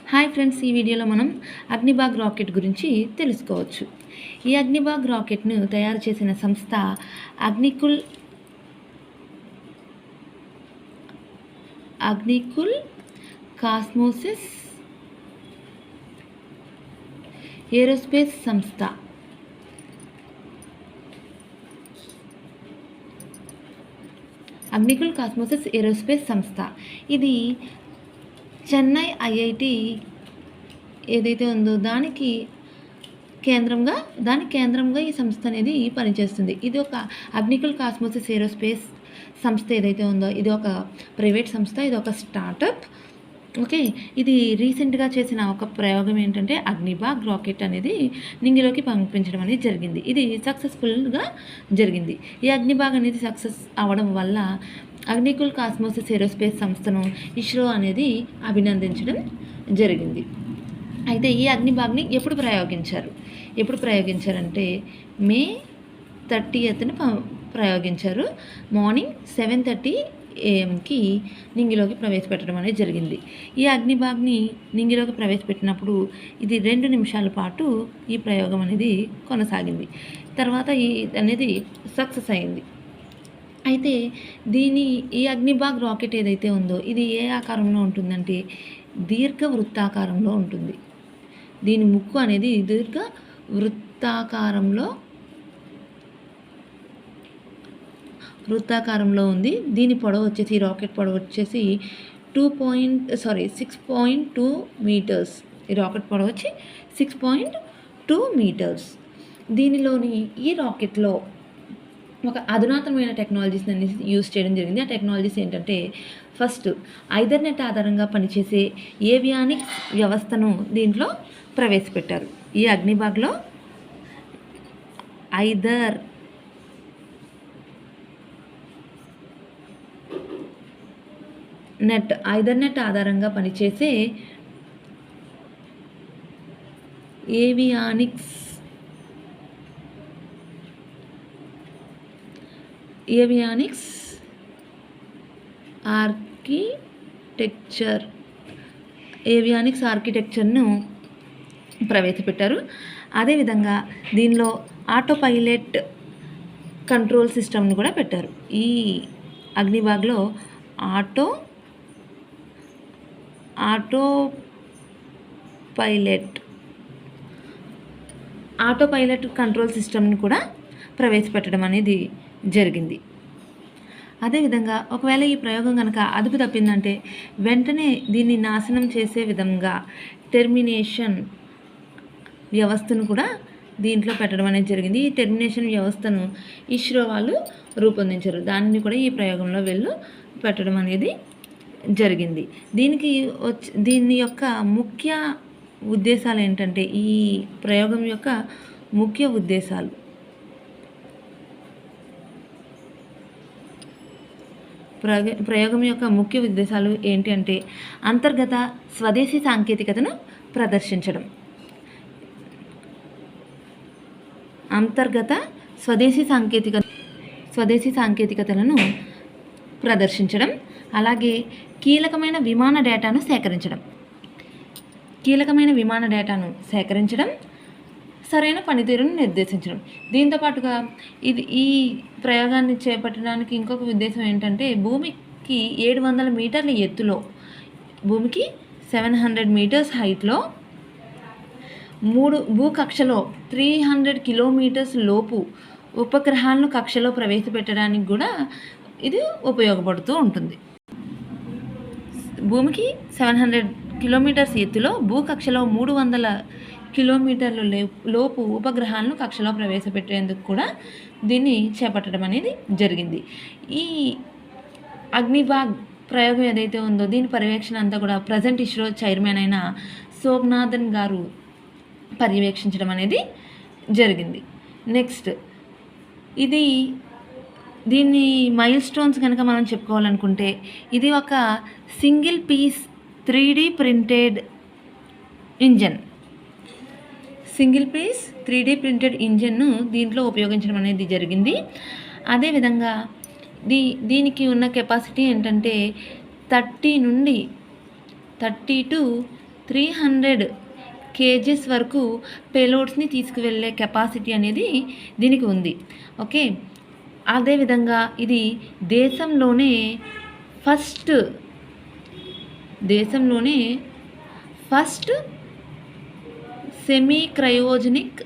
Hi friends, ఈ వీడియోలో మనం అగ్నిబాగ్ రాకెట్ గురించి తెలుసుకోవచ్చు. ఈ అగ్నిబాగ్ రాకెట్ను తయారు చేసిన సంస్థ అగ్నికుల్ కాస్మోసిస్ ఏరోస్పేస్ సంస్థ. అగ్నికుల్ కాస్మోసిస్ ఏరోస్పేస్ సంస్థ ఇది చెన్నై ఐఐటి ఏదైతే ఉందో దాని కేంద్రంగా ఈ సంస్థ అనేది పనిచేస్తుంది. ఇది ఒక అగ్నికుల్ కాస్మోసిస్ ఏరోస్పేస్ సంస్థ ఏదైతే ఉందో ఇది ఒక ప్రైవేట్ సంస్థ, ఇది ఒక స్టార్టప్. ఓకే, ఇది రీసెంట్గా చేసిన ఒక ప్రయోగం ఏంటంటే అగ్నిబాగ్ రాకెట్ అనేది నింగిలోకి పంపించడం అనేది జరిగింది. ఇది సక్సెస్ఫుల్గా జరిగింది. ఈ అగ్నిబాగ్ అనేది సక్సెస్ అవ్వడం వల్ల అగ్నికుల్ కాస్మోసిస్ ఏరోస్పేస్ సంస్థను ఇస్రో అనేది అభినందించడం జరిగింది. అయితే ఈ అగ్నిబాగ్ని ఎప్పుడు ప్రయోగించారంటే మే 30న ప్రయోగించారు. మార్నింగ్ 7:30 AM నింగిలోకి ప్రవేశపెట్టడం అనేది జరిగింది. ఈ అగ్నిబాగ్ని నింగిలోకి ప్రవేశపెట్టినప్పుడు ఇది 2 నిమిషాల పాటు ఈ ప్రయోగం అనేది కొనసాగింది. తర్వాత అనేది సక్సెస్ అయింది. అయితే ఈ అగ్నిబాగ్ రాకెట్ ఏదైతే ఉందో ఇది ఏ ఆకారంలో ఉంటుందంటే దీర్ఘ వృత్తాకారంలో ఉంటుంది. దీని ముక్కు అనేది దీర్ఘ వృత్తాకారంలో ఉంది. దీని పొడవు వచ్చేసి రాకెట్ పొడవు వచ్చేసి 6.2 మీటర్స్. ఈ రాకెట్ పొడవు వచ్చి 6.2 మీటర్స్. ఈ రాకెట్లో ఒక అధునాతనమైన టెక్నాలజీస్ అన్ని యూజ్ చేయడం జరిగింది. ఆ టెక్నాలజీస్ ఏంటంటే ఫస్ట్ ఐథర్నెట్ ఆధారంగా పనిచేసే ఏవియానిక్స్ వ్యవస్థను దీంట్లో ప్రవేశపెట్టారు. ఈ అగ్నిబాగ్లో ఐథర్నెట్ ఆధారంగా పనిచేసే ఏవియానిక్స్ ఆర్కిటెక్చర్ను ప్రవేశపెట్టారు. అదేవిధంగా దీనిలో ఆటో పైలట్ కంట్రోల్ సిస్టమ్ను కూడా పెట్టారు. ఈ అగ్నిబాగ్లో ఆటో పైలట్ కంట్రోల్ సిస్టమ్ని కూడా ప్రవేశపెట్టడం అనేది జరిగింది. అదేవిధంగా ఒకవేళ ఈ ప్రయోగం కనుక అదుపు తప్పిందంటే వెంటనే దీన్ని నాశనం చేసే విధంగా టెర్మినేషన్ వ్యవస్థను కూడా దీంట్లో పెట్టడం అనేది జరిగింది. ఈ టెర్మినేషన్ వ్యవస్థను ఇస్రో వాళ్ళు రూపొందించారు. దానిని కూడా ఈ ప్రయోగంలో పెట్టడం అనేది జరిగింది. దీని యొక్క ముఖ్య ఉద్దేశాలు ఏంటంటే ఈ ప్రయోగం యొక్క ముఖ్య ఉద్దేశాలు ప్రయోగం యొక్క ముఖ్య ఉద్దేశాలు ఏంటి అంటే అంతర్గత స్వదేశీ సాంకేతికతను ప్రదర్శించడం. స్వదేశీ సాంకేతికతలను ప్రదర్శించడం, అలాగే కీలకమైన విమాన డేటాను సేకరించడం, సరైన పనితీరును నిర్దేశించడం. దీంతోపాటుగా ఈ ప్రయోగాన్ని చేపట్టడానికి ఇంకొక ఉద్దేశం ఏంటంటే భూమికి 700 మీటర్ల ఎత్తులో, భూమికి 700 మీటర్స్ హైట్లో, భూకక్షలో 300 కిలోమీటర్స్ లోపు ఉపగ్రహాలను కక్షలో ప్రవేశపెట్టడానికి కూడా ఇది ఉపయోగపడుతూ ఉంటుంది. భూమికి 700 కిలోమీటర్స్ ఎత్తులో, భూకక్షలో 300 కిలోమీటర్ల లోపు ఉపగ్రహాలను కక్షలో ప్రవేశపెట్టేందుకు కూడా దీన్ని చేపట్టడం అనేది జరిగింది. ఈ అగ్నిబాగ్ ప్రయోగం ఏదైతే ఉందో దీని పర్యవేక్షణ అంతా కూడా ప్రజెంట్ ఇస్రో చైర్మన్ అయిన సోమనాథన్ గారు పర్యవేక్షించడం అనేది జరిగింది. నెక్స్ట్ దీన్ని మైల్ స్టోన్స్ కనుక మనం చెప్పుకోవాలనుకుంటే ఇది ఒక సింగిల్ పీస్ 3D ప్రింటెడ్ ఇంజన్ను దీంట్లో ఉపయోగించడం అనేది జరిగింది. అదేవిధంగా దీనికి ఉన్న కెపాసిటీ ఏంటంటే 30 to 300 కేజెస్ వరకు పేలోడ్స్ని తీసుకువెళ్ళే కెపాసిటీ అనేది దీనికి ఉంది. ఓకే, అదేవిధంగా ఇది దేశంలోనే ఫస్ట్ సెమీ క్రయోజనిక్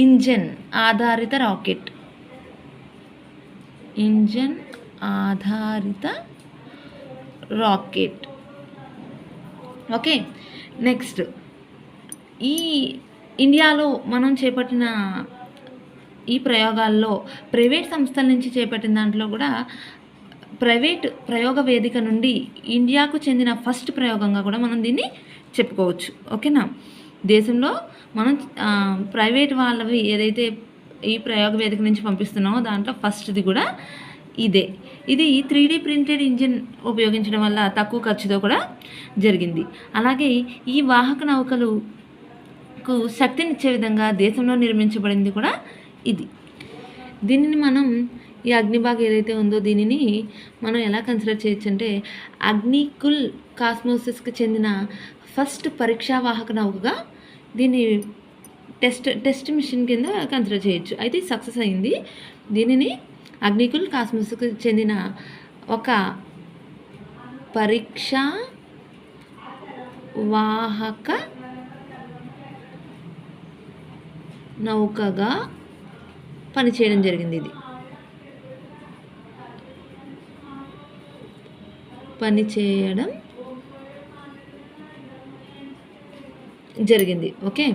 ఇంజన్ ఆధారిత రాకెట్. ఓకే, నెక్స్ట్ ఈ ఇండియాలో మనం చేపట్టిన ఈ ప్రయోగాల్లో ప్రైవేట్ సంస్థల నుంచి చేపట్టిన దాంట్లో కూడా ప్రైవేట్ ప్రయోగ వేదిక నుండి ఇండియాకు చెందిన ఫస్ట్ ప్రయోగంగా కూడా మనం దీన్ని చెప్పుకోవచ్చు. ఓకేనా, దేశంలో మనం ప్రైవేట్ వాళ్ళవి ఏదైతే ఈ ప్రయోగ వేదిక నుంచి పంపిస్తున్నామో దాంట్లో ఫస్ట్ది కూడా ఇదే. ఇది 3D ప్రింటెడ్ ఇంజిన్ ఉపయోగించడం వల్ల తక్కువ ఖర్చుతో కూడా జరిగింది. అలాగే ఈ వాహక నౌకలకు శక్తినిచ్చే విధంగా దేశంలో నిర్మించబడింది కూడా ఇది. దీనిని మనం ఈ అగ్నిబాగ్ ఏదైతే ఉందో దీనిని మనం ఎలా కన్సిడర్ చేయొచ్చు అంటే అగ్నికుల్ కాస్మోసిస్కి చెందిన ఫస్ట్ పరీక్షా వాహక నౌకగా దీన్ని టెస్ట్ మిషన్ కింద కన్సిడర్ చేయొచ్చు. అయితే సక్సెస్ అయింది. దీనిని అగ్నికుల్ కాస్మోస్కి చెందిన ఒక పరీక్షా వాహక నౌకగా పనిచేయడం జరిగింది. ఇది పనిచేయడం జరిగింది. ఓకే,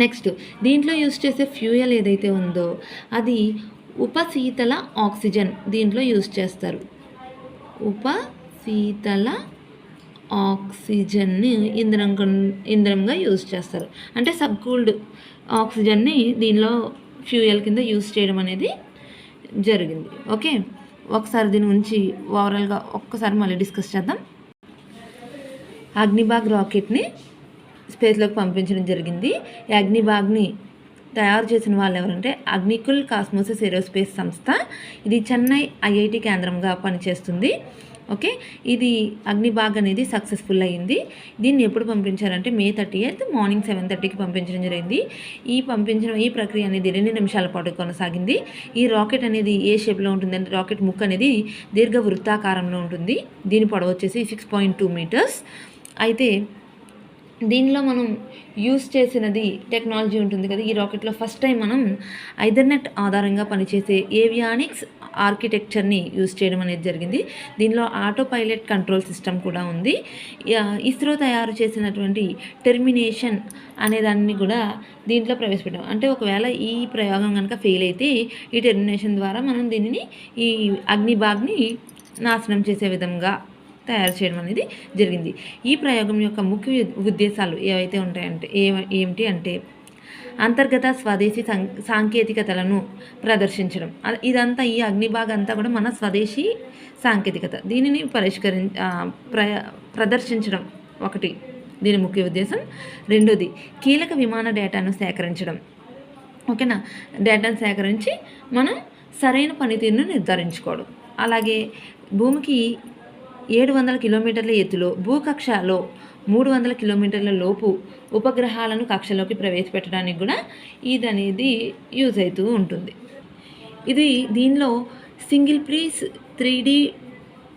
నెక్స్ట్ దీంట్లో యూస్ చేసే ఫ్యూయల్ ఏదైతే ఉందో అది ఉపశీతల ఆక్సిజన్ దీంట్లో యూస్ చేస్తారు. ఉపశీతల ఆక్సిజన్ని ఇంధనంగా యూస్ చేస్తారు. అంటే సబ్కూల్డ్ ఆక్సిజన్ని దీనిలో ఫ్యూయల్ కింద యూస్ చేయడం అనేది జరిగింది. ఓకే, ఒకసారి దీని గురించి ఓవరాల్గా ఒక్కసారి మళ్ళీ డిస్కస్ చేద్దాం. అగ్నిబాగ్ రాకెట్ని స్పేస్లోకి పంపించడం జరిగింది. ఈ అగ్నిబాగ్ని తయారు చేసిన వాళ్ళు ఎవరంటే అగ్నికుల్ కాస్మోసిస్ ఏరోస్పేస్ సంస్థ. ఇది చెన్నై ఐఐటి కేంద్రంగా పనిచేస్తుంది. ఓకే, ఇది అగ్నిబాగ్ అనేది సక్సెస్ఫుల్ అయ్యింది. దీన్ని ఎప్పుడు పంపించారంటే May 30th మార్నింగ్ 7:30కి పంపించడం జరిగింది. ఈ ప్రక్రియ అనేది 2 నిమిషాల పాటు కొనసాగింది. ఈ రాకెట్ అనేది ఏ షేప్లో ఉంటుందంటే రాకెట్ ముక్క అనేది దీర్ఘ వృత్తాకారంలో ఉంటుంది. దీని పొడవు వచ్చేసి 6.2 మీటర్స్. అయితే దీనిలో మనం యూస్ చేసినది టెక్నాలజీ ఉంటుంది కదా. ఈ రాకెట్లో ఫస్ట్ టైం మనం ఐథర్నెట్ ఆధారంగా పనిచేసే ఏవియానిక్స్ ఆర్కిటెక్చర్ని యూస్ చేయడం అనేది జరిగింది. దీనిలో ఆటో పైలట్ కంట్రోల్ సిస్టమ్ కూడా ఉంది. ఇస్రో తయారు చేసినటువంటి టెర్మినేషన్ అనే దాన్ని కూడా దీంట్లో ప్రవేశపెట్టాం. అంటే ఒకవేళ ఈ ప్రయోగం కనుక ఫెయిల్ అయితే ఈ టెర్మినేషన్ ద్వారా మనం దీనిని ఈ అగ్నిబాగ్ని నాశనం చేసే విధంగా తయారు చేయడం అనేది జరిగింది. ఈ ప్రయోగం యొక్క ముఖ్య ఉద్దేశాలు ఏవైతే ఉంటాయంటే ఏమిటి అంటే అంతర్గత స్వదేశీ సాంకేతికతలను ప్రదర్శించడం. ఇదంతా ఈ అగ్నిబాగ్ అంతా కూడా మన స్వదేశీ సాంకేతికత. దీనిని ప్రదర్శించడం ఒకటి దీని ముఖ్య ఉద్దేశం. రెండోది కీలక విమాన డేటాను సేకరించడం. ఓకేనా, డేటాను సేకరించి మనం సరైన పనితీరును నిర్ధారించుకోవడం. అలాగే భూమికి 700 కిలోమీటర్ల ఎత్తులో భూకక్షలో 300 కిలోమీటర్ల లోపు ఉపగ్రహాలను కక్షలోకి ప్రవేశపెట్టడానికి కూడా ఇది అనేది యూజ్ అవుతూ ఉంటుంది. దీనిలో సింగిల్ పీస్ 3D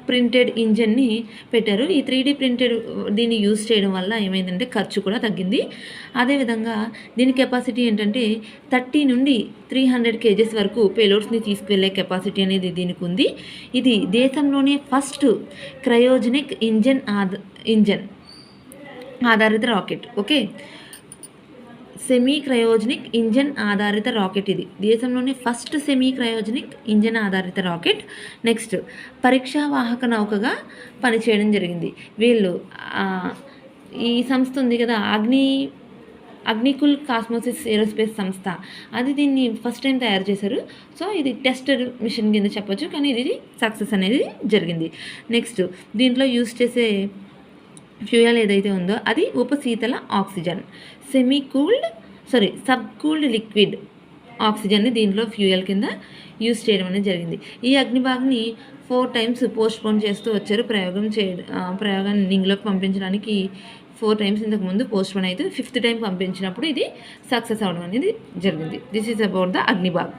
ప్రింటెడ్ ఇంజన్ని పెట్టారు. ఈ 3D ప్రింటెడ్ దీన్ని యూజ్ చేయడం వల్ల ఏమైందంటే ఖర్చు కూడా తగ్గింది. అదేవిధంగా దీని కెపాసిటీ ఏంటంటే 30 నుండి 300 కేజెస్ వరకు పేలోడ్స్ని తీసుకువెళ్ళే కెపాసిటీ అనేది దీనికి ఉంది. ఇది దేశంలోనే ఫస్ట్ క్రయోజనిక్ ఇంజన్ ఆధారిత rocket. Okay, semi cryogenic engine ఆధారిత రాకెట్. ఇది దేశంలోనే ఫస్ట్ సెమీ క్రయోజనిక్ ఇంజన్ ఆధారిత రాకెట్. నెక్స్ట్ పరీక్షా వాహక నౌకగా పనిచేయడం జరిగింది. వీళ్ళు ఈ సంస్థ ఉంది కదా అగ్నికుల్ కాస్మోసిస్ ఏరోస్పేస్ సంస్థ, అది దీన్ని ఫస్ట్ టైం తయారు చేశారు. సో ఇది టెస్టెడ్ మిషన్ కింద చెప్పొచ్చు, కానీ ఇది సక్సెస్ అనేది జరిగింది. నెక్స్ట్ దీంట్లో యూస్ చేసే ఫ్యూయల్ ఏదైతే ఉందో అది ఉపశీతల ఆక్సిజన్, సబ్కూల్డ్ లిక్విడ్ ఆక్సిజన్ని దీంట్లో ఫ్యూయల్ కింద యూస్ చేయడం అనేది జరిగింది. ఈ అగ్నిబాగ్ని 4 టైమ్స్ పోస్ట్‌పోన్ చేస్తూ వచ్చారు. ప్రయోగాన్ని ఎండింగ్‌లోకి పంపించడానికి 4 టైమ్స్ ఇంతకుముందు పోస్ట్‌పోన్ అయితే ఫిఫ్త్ టైమ్ పంపించినప్పుడు ఇది సక్సెస్ అవ్వడం అనేది జరిగింది. This is about the అగ్నిబాగ్.